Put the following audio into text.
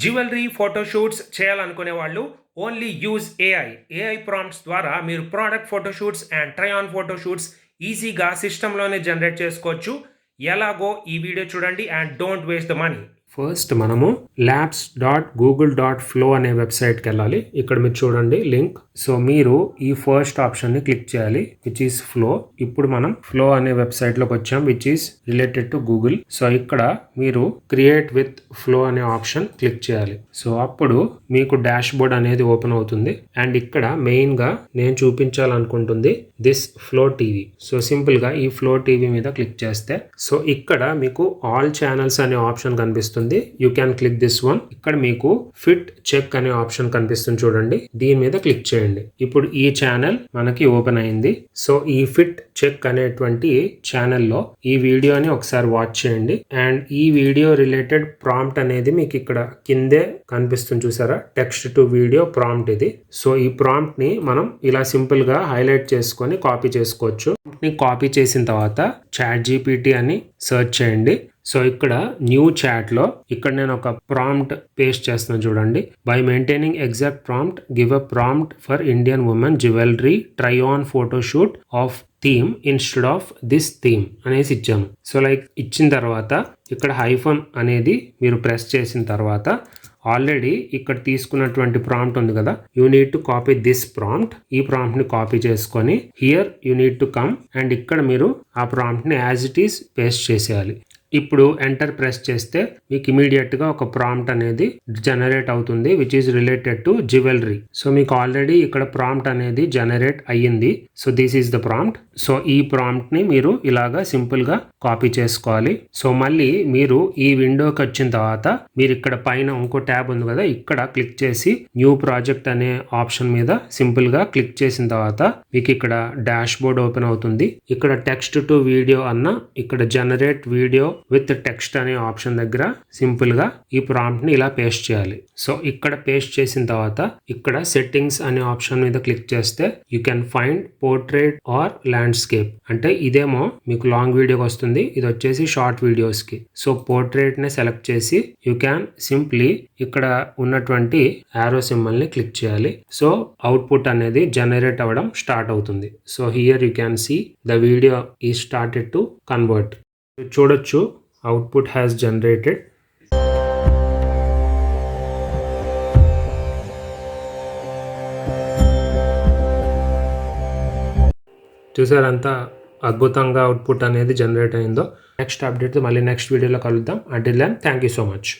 Jewellery photoshoots చేయాలనుకునే వాళ్ళు only use AI prompts ద్వారా మీరు product photoshoots and try on photoshoots ఈజీగా సిస్టంలోనే జనరేట్ చేసుకోవచ్చు. ఎలాగో ఈ వీడియో చూడండి and don't waste the money. First మనము labs.google.flow అనే వెబ్సైట్కి వెళ్ళాలి. ఇక్కడ మీరు చూడండి లింక్. సో మీరు ఈ ఫస్ట్ ఆప్షన్ని క్లిక్ చేయాలి విచ్ ఈస్ ఫ్లో. ఇప్పుడు మనం ఫ్లో అనే వెబ్సైట్లోకి వచ్చాం which is related to Google. So ఇక్కడ మీరు క్రియేట్ విత్ ఫ్లో అనే ఆప్షన్ క్లిక్ చేయాలి. సో అప్పుడు మీకు డాష్ బోర్డ్ అనేది ఓపెన్ అవుతుంది అండ్ ఇక్కడ మెయిన్గా నేను చూపించాలనుకుంటుంది దిస్ ఫ్లో టీవీ. సో సింపుల్గా ఈ ఫ్లో టీవీ మీద క్లిక్ చేస్తే సో ఇక్కడ మీకు ఆల్ ఛానల్స్ అనే ఆప్షన్ కనిపిస్తుంది. You can click this one. ఇక్కడ మీకు ఫిట్ చెక్ అనే ఆప్షన్ కనిపిస్తుంది చూడండి, దీని మీద క్లిక్ చేయండి. ఇప్పుడు ఈ ఛానల్ మనకి ఓపెన్ అయింది. సో ఈ ఫిట్ చెక్ అనేటువంటి ఛానల్లో ఈ వీడియోని ఒకసారి వాచ్ చేయండి అండ్ ఈ వీడియో రిలేటెడ్ ప్రాంప్ట్ అనేది మీకు ఇక్కడ కిందే కనిపిస్తుంది చూసారా, టెక్స్ట్ టు వీడియో ప్రాంప్ట్ ఇది. సో ఈ ప్రాంప్ట్ ని మనం ఇలా సింపుల్ గా హైలైట్ చేసుకొని కాపీ చేసుకోవచ్చు. కాపీ చేసిన తర్వాత ChatGPT అని సెర్చ్ చేయండి. సో ఇక్కడ న్యూ చాట్లో ఇక్కడ నేను ఒక ప్రాంప్ట్ పేస్ట్ చేస్తున్నాను చూడండి. By maintaining exact prompt give a prompt for Indian women jewellery try on photoshoot of theme instead of this theme అనేసి ఇచ్చాము. సో లైక్ ఇచ్చిన తర్వాత ఇక్కడ హైఫన్ అనేది మీరు ప్రెస్ చేసిన తర్వాత ఆల్రెడీ ఇక్కడ తీసుకున్నటువంటి ప్రాంప్ట్ ఉంది కదా, you need to copy this prompt. ఈ ప్రాంప్ట్ ని కాపీ చేసుకొని here you need to come and ఇక్కడ మీరు ఆ ప్రాంప్ట్ ని యాజ్ ఇట్ ఈస్ పేస్ట్ చేసేయాలి. ఇప్పుడు ఎంటర్ ప్రెస్ చేస్తే మీకు ఇమీడియట్ గా ఒక ప్రాంప్ట్ అనేది జనరేట్ అవుతుంది which is related to jewellery. So మీకు ఆల్రెడీ ఇక్కడ ప్రాంప్ట్ అనేది జనరేట్ అయ్యింది. So this is the prompt. So ఈ ప్రాంప్ట్ ని మీరు ఇలాగా సింపుల్ గా కాపీ చేసుకోవాలి. సో మళ్ళీ మీరు ఈ విండోకి వచ్చిన తర్వాత మీరు ఇక్కడ పైన ఇంకో ట్యాబ్ ఉంది కదా, ఇక్కడ క్లిక్ చేసి న్యూ ప్రాజెక్ట్ అనే ఆప్షన్ మీద సింపుల్ గా క్లిక్ చేసిన తర్వాత మీకు ఇక్కడ డాష్ బోర్డ్ ఓపెన్ అవుతుంది. ఇక్కడ టెక్స్ట్ టు వీడియో అన్న ఇక్కడ జనరేట్ వీడియో విత్ టెక్స్ట్ అనే ఆప్షన్ దగ్గర సింపుల్ గా ఈ ప్రాంప్ట్ ని ఇలా పేస్ట్ చేయాలి. సో ఇక్కడ పేస్ట్ చేసిన తర్వాత ఇక్కడ సెట్టింగ్స్ అనే ఆప్షన్ మీద క్లిక్ చేస్తే you can find portrait or landscape. అంటే ఇదేమో మీకు లాంగ్ వీడియోకి వస్తుంది, ఇది వచ్చేసి షార్ట్ వీడియోస్ కి. సో పోర్ట్రేట్ ని సెలెక్ట్ చేసి యూ క్యాన్ సింప్లీ ఇక్కడ ఉన్నటువంటి యారో సింబల్ ని క్లిక్ చేయాలి. సో అవుట్పుట్ అనేది జనరేట్ అవ్వడం స్టార్ట్ అవుతుంది. So here you can see the video is started to convert. చూడొచ్చు అవుట్పుట్ హ్యాస్ జనరేటెడ్. చూసారు అంత అద్భుతంగా అవుట్పుట్ అనేది జనరేట్ అయిందో. నెక్స్ట్ అప్డేట్ మళ్ళీ నెక్స్ట్ వీడియోలో కలుద్దాం. Until then thank you so much.